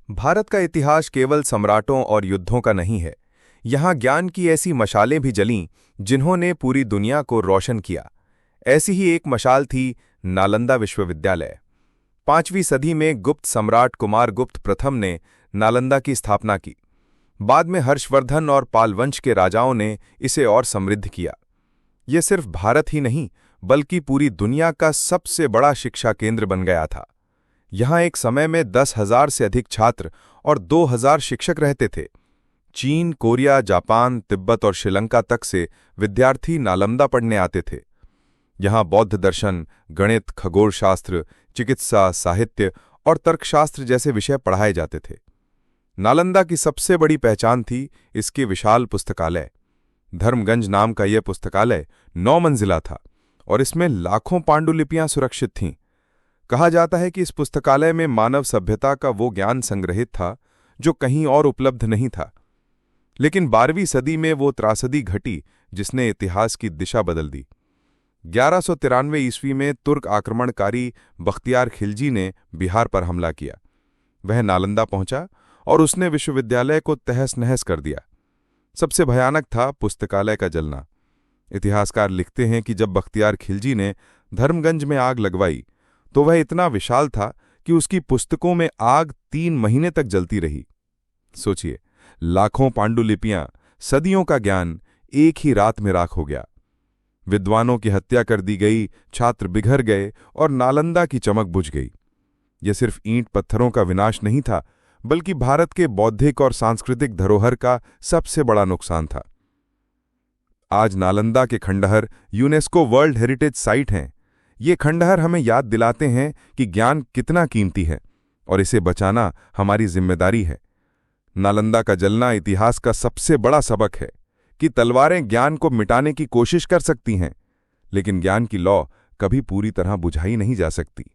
भारत का इतिहास केवल सम्राटों और युद्धों का नहीं है। यहाँ ज्ञान की ऐसी मशालें भी जलीं जिन्होंने पूरी दुनिया को रोशन किया। ऐसी ही एक मशाल थी नालंदा विश्वविद्यालय। 5वीं सदी में गुप्त सम्राट कुमारगुप्त प्रथम ने नालंदा की स्थापना की। बाद में हर्षवर्धन और पालवंश के राजाओं ने इसे और समृद्ध किया। ये सिर्फ भारत ही नहीं बल्कि पूरी दुनिया का सबसे बड़ा शिक्षा केंद्र बन गया था। यहाँ एक समय में 10,000 से अधिक छात्र और 2,000 शिक्षक रहते थे। चीन, कोरिया, जापान, तिब्बत और श्रीलंका तक से विद्यार्थी नालंदा पढ़ने आते थे। यहाँ बौद्ध दर्शन, गणित, खगोलशास्त्र, चिकित्सा, साहित्य और तर्कशास्त्र जैसे विषय पढ़ाए जाते थे। नालंदा की सबसे बड़ी पहचान थी इसके विशाल पुस्तकालय। धर्मगंज नाम का यह पुस्तकालय 9 मंजिला था और इसमें लाखों पांडुलिपियां सुरक्षित थीं। कहा जाता है कि इस पुस्तकालय में मानव सभ्यता का वो ज्ञान संग्रहित था जो कहीं और उपलब्ध नहीं था। लेकिन 12वीं सदी में वो त्रासदी घटी जिसने इतिहास की दिशा बदल दी। 1193 ईस्वी में तुर्क आक्रमणकारी बख्तियार खिलजी ने बिहार पर हमला किया। वह नालंदा पहुंचा और उसने विश्वविद्यालय को तहस-नहस कर दिया। सबसे भयानक था पुस्तकालय का जलना। इतिहासकार लिखते हैं कि जब बख्तियार खिलजी ने धर्मगंज में आग लगवाई तो वह इतना विशाल था कि उसकी पुस्तकों में आग 3 महीने तक जलती रही। सोचिए, लाखों पांडुलिपियां, सदियों का ज्ञान एक ही रात में राख हो गया। विद्वानों की हत्या कर दी गई, छात्र बिखर गए और नालंदा की चमक बुझ गई। यह सिर्फ ईंट पत्थरों का विनाश नहीं था बल्कि भारत के बौद्धिक और सांस्कृतिक धरोहर का सबसे बड़ा नुकसान था। आज नालंदा के खंडहर यूनेस्को वर्ल्ड हेरिटेज साइट हैं। ये खंडहर हमें याद दिलाते हैं कि ज्ञान कितना कीमती है और इसे बचाना हमारी जिम्मेदारी है। नालंदा का जलना इतिहास का सबसे बड़ा सबक है कि तलवारें ज्ञान को मिटाने की कोशिश कर सकती हैं, लेकिन ज्ञान की लौ कभी पूरी तरह बुझाई नहीं जा सकती।